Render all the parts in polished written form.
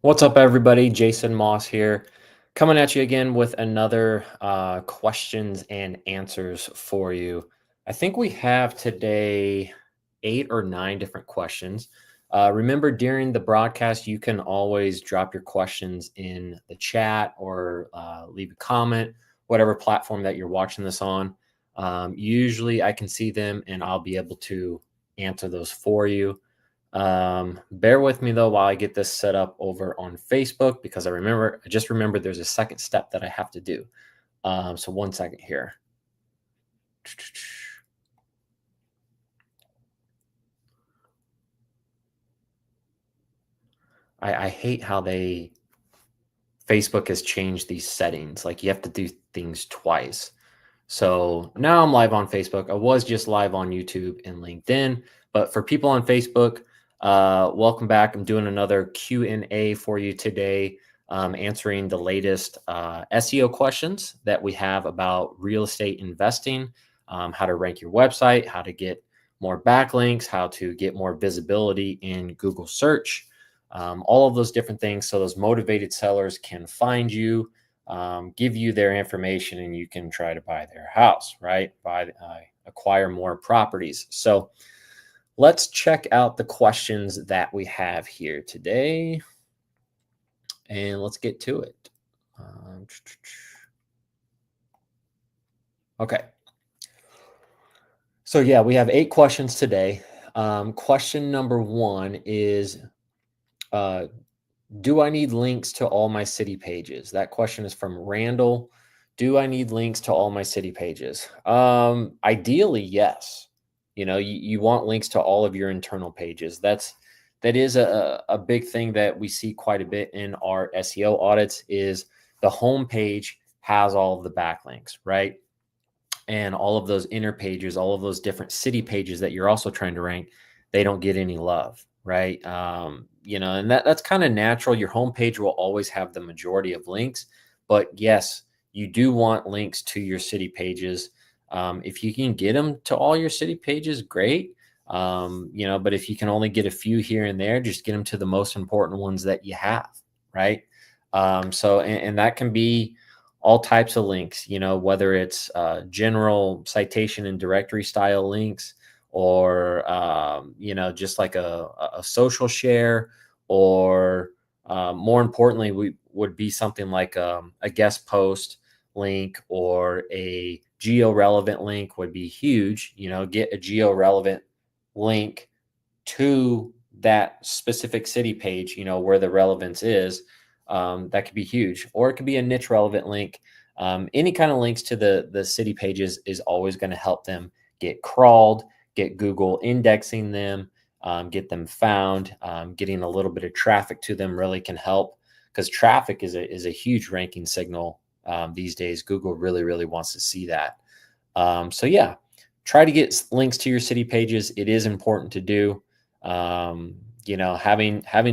What's up, everybody? Jason Moss here, coming at you again with another questions and answers for you. I think we have today 8 or 9 different questions. Remember, during the broadcast, you can always drop your questions in the chat or leave a comment, whatever platform that you're watching this on. Usually, I can see them and I'll be able to answer those for you. Bear with me though while I get this set up over on Facebook because I just remembered there's a second step that I have to do. So 1 second here. I hate how Facebook has changed these settings. Like you have to do things twice. So now I'm live on Facebook. I was just live on YouTube and LinkedIn, but for people on Facebook, welcome back. I'm doing another Q&A for you today, answering the latest SEO questions that we have about real estate investing, how to rank your website, how to get more backlinks, how to get more visibility in Google search, all of those different things so those motivated sellers can find you, give you their information, and you can try to buy their house, right? Acquire more properties. So let's check out the questions that we have here today, and let's get to it. Okay. So yeah, we have 8 questions today. Question number 1 is, do I need links to all my city pages? That question is from Randall. Do I need links to all my city pages? Ideally, yes. You want links to all of your internal pages. That is a big thing that we see quite a bit in our SEO audits is the home page has all of the backlinks, right? And all of those inner pages, all of those different city pages that you're also trying to rank, they don't get any love, right? And that's kind of natural. Your homepage will always have the majority of links, but yes, you do want links to your city pages. If you can get them to all your city pages, great. But if you can only get a few here and there, just get them to the most important ones that you have, right? And that can be all types of links, whether it's general citation and directory style links, or just like a social share, or more importantly, we would be something like a guest post link, or a geo-relevant link would be huge. Get a geo-relevant link to that specific city page, where the relevance is. That could be huge, or it could be a niche relevant link. Any kind of links to the city pages is always going to help them get crawled, get Google indexing them, get them found. Getting a little bit of traffic to them really can help, because traffic is a huge ranking signal these days. Google really, really wants to see that. So yeah, try to get links to your city pages. It is important to do. Having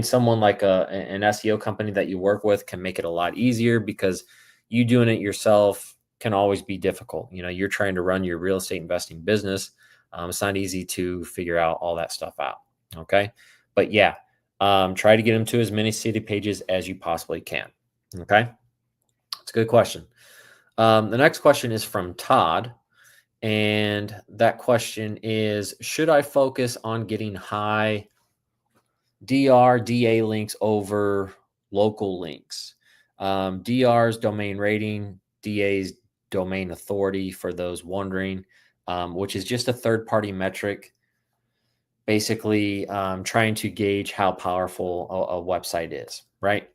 someone like an SEO company that you work with can make it a lot easier, because you doing it yourself can always be difficult. You're trying to run your real estate investing business. It's not easy to figure out all that stuff out. Okay. But yeah, try to get them to as many city pages as you possibly can. Okay. It's a good question. The next question is from Todd. And that question is, should I focus on getting high DA links over local links? DR's domain rating, DA's domain authority, for those wondering, which is just a third-party metric, basically trying to gauge how powerful a website is, right?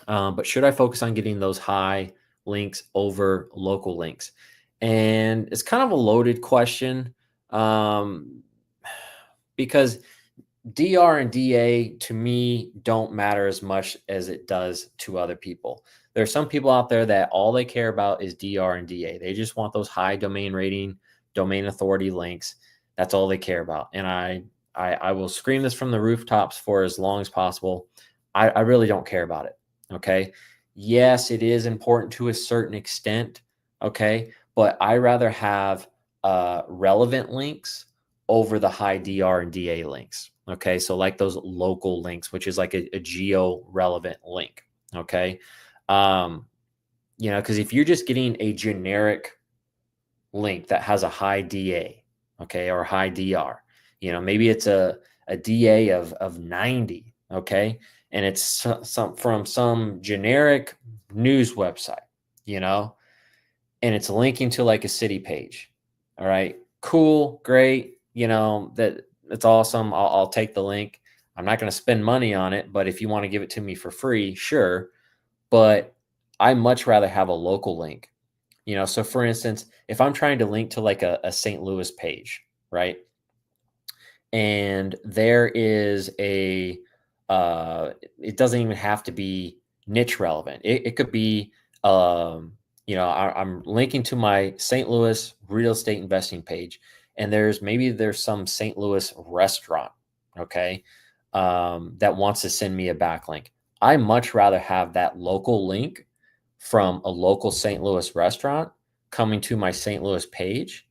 But should I focus on getting those high links over local links? And it's kind of a loaded question, because DR and DA to me don't matter as much as it does to other people. There are some people out there that all they care about is DR and DA. They just want those high domain rating, domain authority links. That's all they care about. And I will scream this from the rooftops for as long as possible. I really don't care about it. Okay. Yes, it is important to a certain extent. Okay. But I rather have relevant links over the high DR and DA links. Okay. So like those local links, which is like a geo relevant link. Okay. Um, because if you're just getting a generic link that has a high DA, okay, or high DR, maybe it's a DA of 90, okay, and it's some from some generic news website, you know, and it's linking to like a city page. All right, cool, great. That's awesome. I'll take the link. I'm not going to spend money on it, but if you want to give it to me for free, sure. But I much rather have a local link. So for instance, if I'm trying to link to like a St. Louis page, right? And there is it doesn't even have to be niche relevant. It could be, I'm linking to my St. Louis real estate investing page, and there's some St. Louis restaurant, okay, that wants to send me a backlink. I much rather have that local link from a local St. Louis restaurant coming to my St. Louis page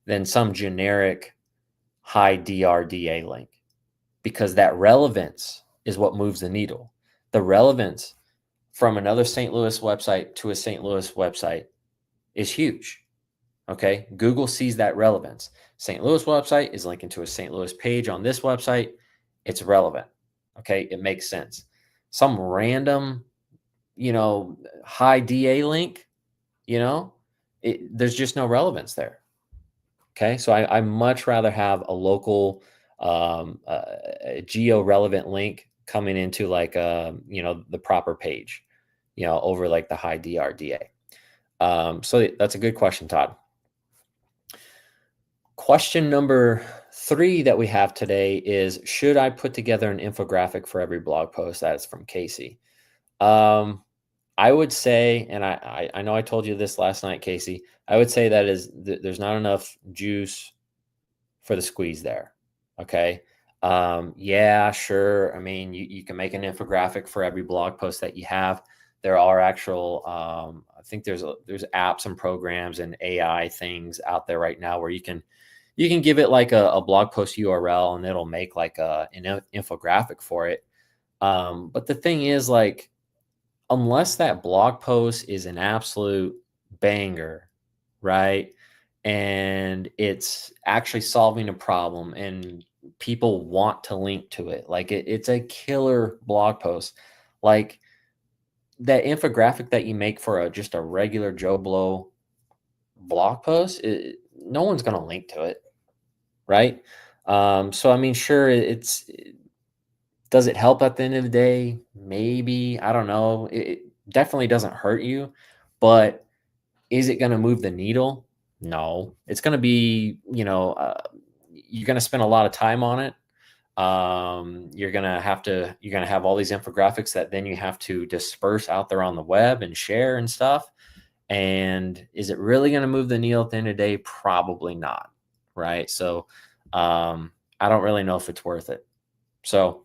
than some generic high DRDA link, because that relevance is what moves the needle. The relevance from another St. Louis website to a St. Louis website is huge. Okay. Google sees that relevance. St. Louis website is linking to a St. Louis page on this website. It's relevant. Okay. It makes sense. Some random, high DA link, there's just no relevance there. Okay, so I much rather have a local, a geo relevant link coming into like the proper page, over like the high DRDA. So that's a good question, Todd. Question number 3 that we have today is: should I put together an infographic for every blog post? That is from Casey. I would say, and I know I told you this last night, Casey. I would say there's not enough juice for the squeeze there. Okay. Yeah, sure. I mean, you can make an infographic for every blog post that you have. There are actual, I think there's apps and programs and AI things out there right now where you can give it like a blog post URL and it'll make like an infographic for it. But the thing is, like, unless that blog post is an absolute banger, right? And it's actually solving a problem and people want to link to it. Like it's a killer blog post. Like that infographic that you make for just a regular Joe Blow blog post, no one's going to link to it, right? So I mean, sure, does it help at the end of the day? Maybe. I don't know. It definitely doesn't hurt you, but is it going to move the needle? No. It's going to be, you're going to spend a lot of time on it. You're going to have all these infographics that then you have to disperse out there on the web and share and stuff. And is it really going to move the needle at the end of the day? Probably not. Right. So, I don't really know if it's worth it. So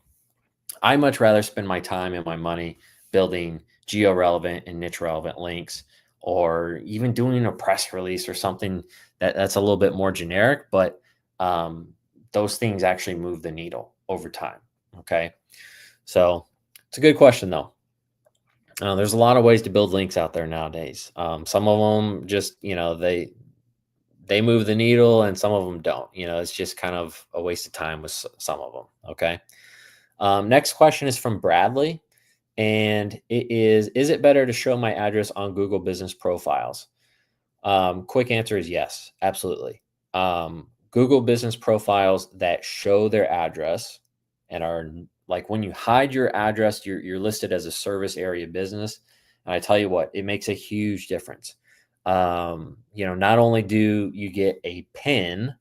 I much rather spend my time and my money building geo-relevant and niche-relevant links, or even doing a press release or something that's a little bit more generic, but those things actually move the needle over time. Okay. So it's a good question though. There's a lot of ways to build links out there nowadays. Some of them just, they move the needle and some of them don't. It's just kind of a waste of time with some of them. Okay. Next question is from Bradley, and it is it better to show my address on Google Business Profiles? Quick answer is yes, absolutely. Google Business Profiles that show their address and are like, when you hide your address, you're listed as a service area business. And I tell you what, it makes a huge difference. Not only do you get a pin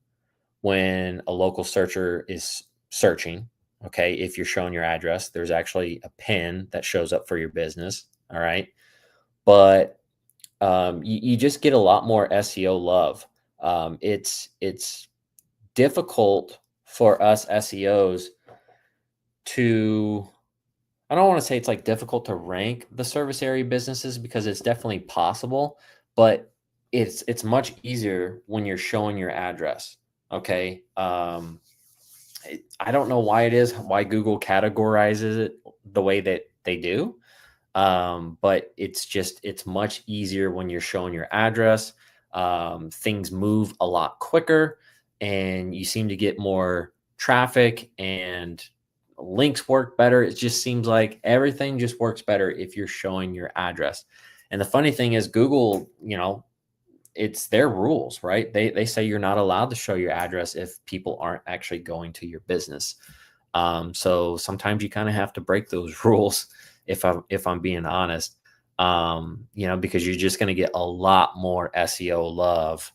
when a local searcher is searching, okay, if you're showing your address, there's actually a pin that shows up for your business. All right. But you just get a lot more SEO love. It's difficult for us SEOs to, I don't want to say it's like difficult to rank the service area businesses, because it's definitely possible, but it's much easier when you're showing your address. Okay. I don't know why it is, why Google categorizes it the way that they do. But it's much easier when you're showing your address. Things move a lot quicker and you seem to get more traffic and links work better. It just seems like everything just works better if you're showing your address. And the funny thing is Google, it's their rules, right? They say you're not allowed to show your address if people aren't actually going to your business. So sometimes you kind of have to break those rules if I'm being honest. Because you're just going to get a lot more SEO love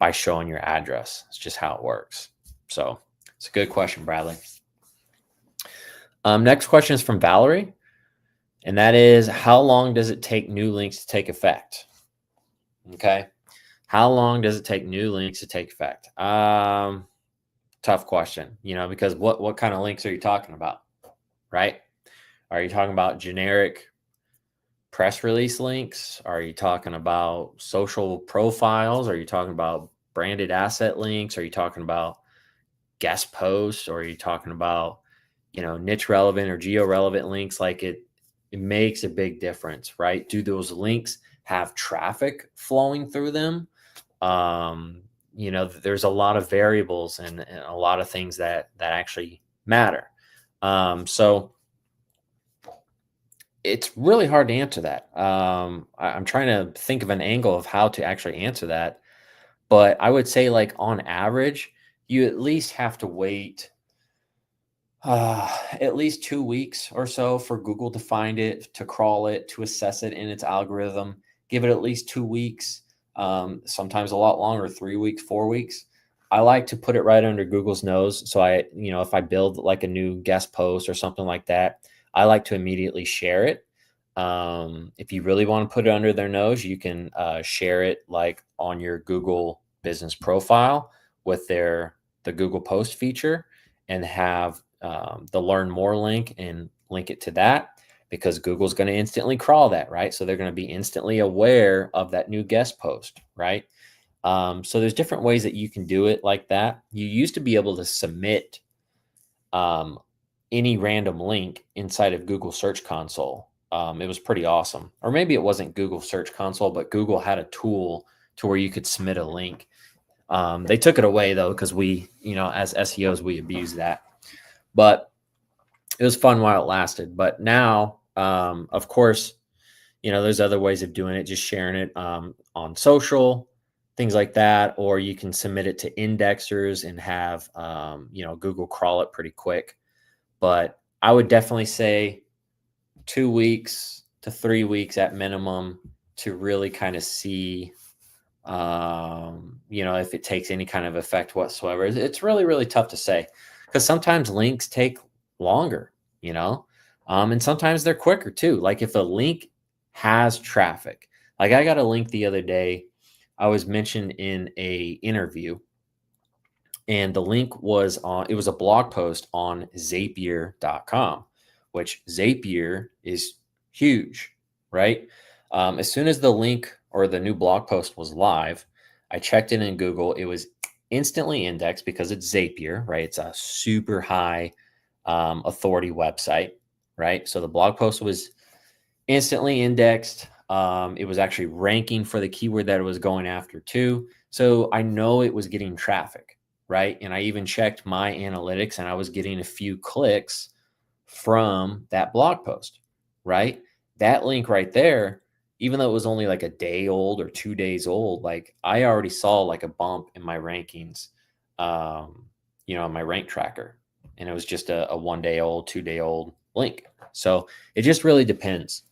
by showing your address. It's just how it works. So it's a good question, Bradley. Next question is from Valerie, and that is, how long does it take new links to take effect? Okay. How long does it take new links to take effect? Tough question, because what kind of links are you talking about, right? Are you talking about generic press release links? Are you talking about social profiles? Are you talking about branded asset links? Are you talking about guest posts? Or are you talking about, niche relevant or geo relevant links? Like it makes a big difference, right? Do those links have traffic flowing through them? There's a lot of variables and a lot of things that actually matter. So it's really hard to answer that. I'm trying to think of an angle of how to actually answer that, but I would say, like, on average, you at least have to wait at least 2 weeks or so for Google to find it, to crawl it, to assess it in its algorithm. Give it at least 2 weeks, sometimes a lot longer, 3 weeks, 4 weeks. I like to put it right under Google's nose. So if I build like a new guest post or something like that, I like to immediately share it. If you really want to put it under their nose, you can share it like on your Google business profile with the Google Post feature, and have the Learn More link and link it to that, because Google's going to instantly crawl that, right? So they're going to be instantly aware of that new guest post, right? So there's different ways that you can do it like that. You used to be able to submit any random link inside of Google Search Console. It was pretty awesome. Or maybe it wasn't Google Search Console, but Google had a tool to where you could submit a link. They took it away though, because we, as SEOs, we abuse that. But it was fun while it lasted. But now, of course, there's other ways of doing it, just sharing it on social, things like that, or you can submit it to indexers and have, Google crawl it pretty quick. But I would definitely say 2 weeks to 3 weeks at minimum to really kind of see, if it takes any kind of effect whatsoever. It's really, really tough to say, because sometimes links take longer, and sometimes they're quicker too. Like if a link has traffic, like I got a link the other day, I was mentioned in a interview, and the link it was a blog post on Zapier.com, which Zapier is huge, right? As soon as the link or the new blog post was live, I checked it in Google. It was instantly indexed because it's Zapier, right? It's a super high authority website, right? So the blog post was instantly indexed. It was actually ranking for the keyword that it was going after too. So I know it was getting traffic, right? And I even checked my analytics, and I was getting a few clicks from that blog post, right? That link right there, even though it was only like a day old or 2 days old, like I already saw like a bump in my rankings, on my rank tracker. And it was just a 1 day old, 2 day old link. So it just really depends.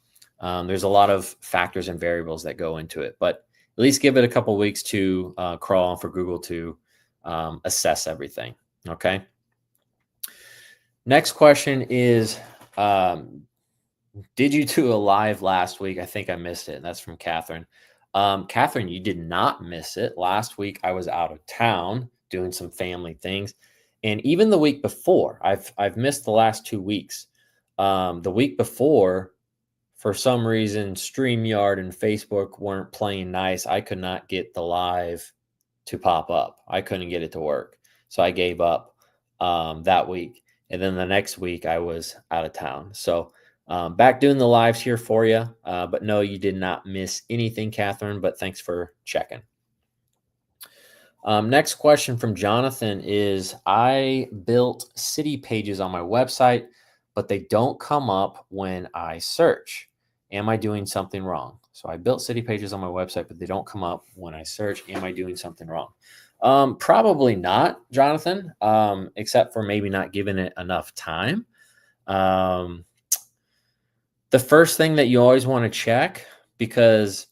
There's a lot of factors and variables that go into it, but at least give it a couple weeks to crawl on for Google to assess everything. Okay. Next question is, did you do a live last week? I think I missed it. And that's from Catherine. Catherine, you did not miss it. Last week I was out of town doing some family things. And even the week before, I've missed the last 2 weeks. The week before, for some reason, StreamYard and Facebook weren't playing nice. I could not get the live to pop up. I couldn't get it to work. So I gave up. that week. And then the next week I was out of town. So back doing the lives here for you. But no, you did not miss anything, Catherine, but thanks for checking. Next question from Jonathan is, I built city pages on my website, but they don't come up when I search. Am I doing something wrong? So I built city pages on my website, but they don't come up when I search. Am I doing something wrong? Probably not, Jonathan, except for maybe not giving it enough time. The first thing that you always want to check, because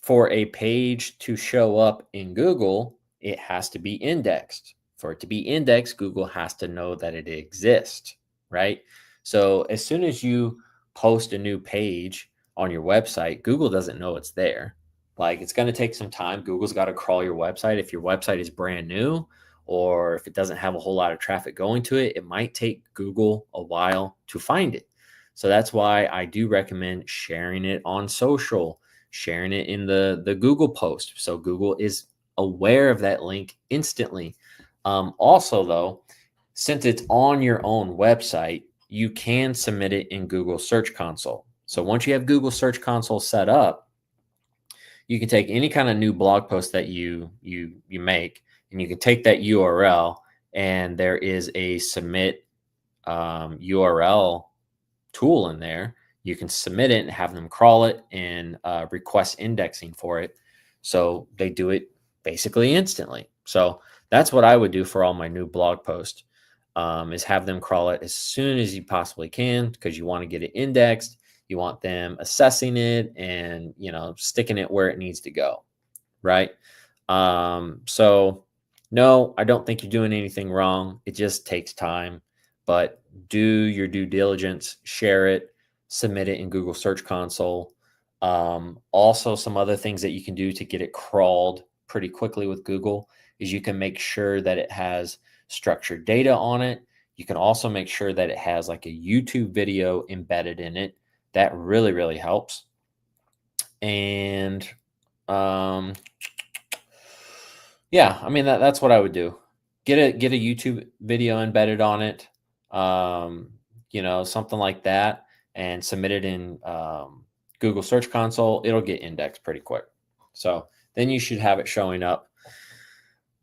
for a page to show up in Google, it has to be indexed. For it to be indexed, Google has to know that it exists, right? So as soon as you post a new page on your website, Google doesn't know it's there. Like, it's going to take some time. Google's got to crawl your website. If your website is brand new, or if it doesn't have a whole lot of traffic going to it, it might take Google a while to find it. So that's why I do recommend sharing it on social, sharing it in the Google post, so Google is aware of that link instantly. Also, though, since it's on your own website, you can submit it in Google Search Console. So once you have Google Search Console set up, you can take any kind of new blog post that you make, and you can take that URL, and there is a submit URL tool in there. You can submit it and have them crawl it and request indexing for it. So they do it basically instantly. So that's what I would do for all my new blog posts, is have them crawl it as soon as you possibly can, because you want to get it indexed. You want them assessing it and, sticking it where it needs to go. Right. So no, I don't think you're doing anything wrong. It just takes time, but do your due diligence, share it, submit it in Google Search Console. Also, some other things that you can do to get it crawled pretty quickly with Google is you can make sure that it has structured data on it. You can also make sure that it has like a YouTube video embedded in it. That really, really helps. And yeah, I mean, that's what I would do. Get a YouTube video embedded on it, something like that, and submit it in Google Search Console. It'll get indexed pretty quick. So then you should have it showing up.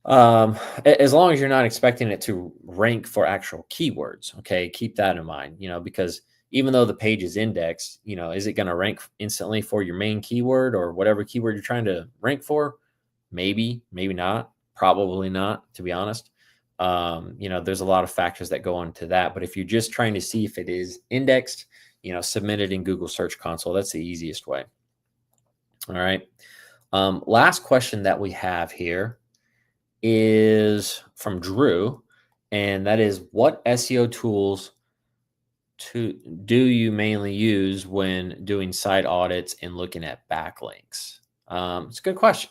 As long as you're not expecting it to rank for actual keywords. Okay, keep that in mind. Because even though the page is indexed, is it going to rank instantly for your main keyword or whatever keyword you're trying to rank for? Maybe, maybe not, probably not, to be honest. There's a lot of factors that go into that. But if you're just trying to see if it is indexed, submit it in Google Search Console. That's the easiest way. All right. Last question that we have here is from Drew, and that is, what SEO tools do you mainly use when doing site audits and looking at backlinks? It's a good question.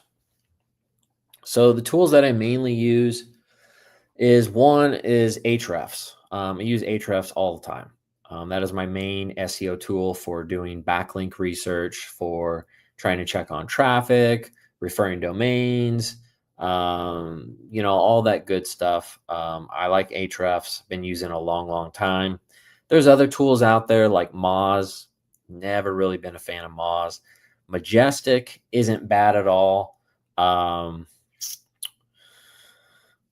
So the tools that I mainly use is Ahrefs. I use Ahrefs all the time. That is my main SEO tool for doing backlink research, for trying to check on traffic, referring domains, all that good stuff. I like Ahrefs, been using a long, long time. There's other tools out there like Moz. Never really been a fan of Moz. Majestic isn't bad at all.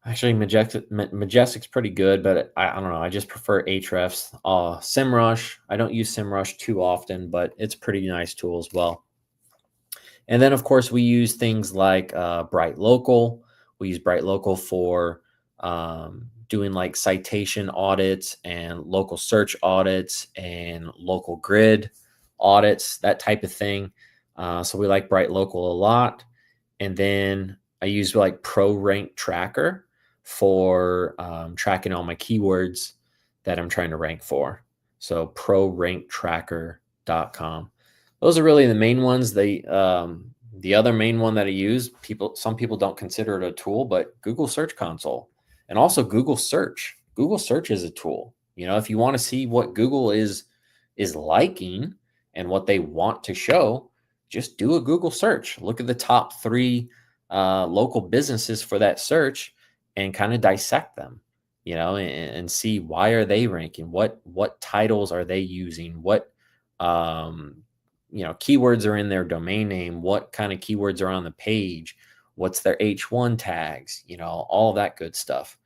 Actually, Majestic's pretty good, but I don't know. I just prefer Ahrefs. SEMrush, I don't use SEMrush too often, but it's a pretty nice tool as well. And then, of course, we use things like BrightLocal. We use BrightLocal for doing like citation audits and local search audits and local grid audits, that type of thing. So we like BrightLocal a lot. And then I use like ProRank Tracker for tracking all my keywords that I'm trying to rank for. So ProRankTracker.com. Those are really the main ones. The other main one that I use, some people don't consider it a tool, but Google Search Console, and also Google Search. Google Search is a tool. If you want to see what Google is liking and what they want to show, just do a Google search. Look at the top 3 local businesses for that search and kind of dissect them. and see why are they ranking? What titles are they using? What keywords are in their domain name? What kind of keywords are on the page? What's their H1 tags? All of that good stuff.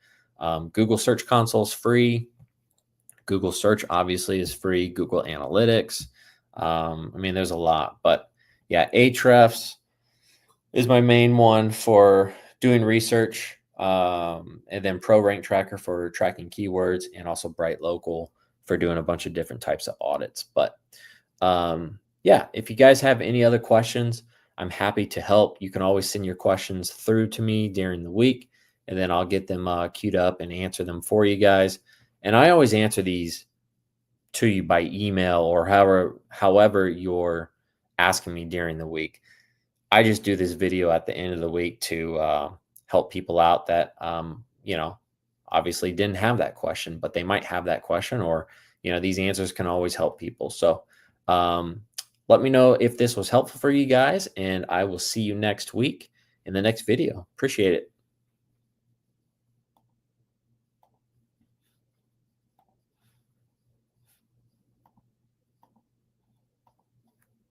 Google Search Console is free. Google Search obviously is free. Google Analytics. There's a lot, but yeah, Ahrefs is my main one for doing research, and then Pro Rank Tracker for tracking keywords, and also Bright Local for doing a bunch of different types of audits. But yeah, if you guys have any other questions, I'm happy to help. You can always send your questions through to me during the week, and then I'll get them queued up and answer them for you guys. And I always answer these to you by email or however you're asking me during the week. I just do this video at the end of the week to help people out that, obviously didn't have that question, but they might have that question, or, these answers can always help people. So let me know if this was helpful for you guys, and I will see you next week in the next video. Appreciate it.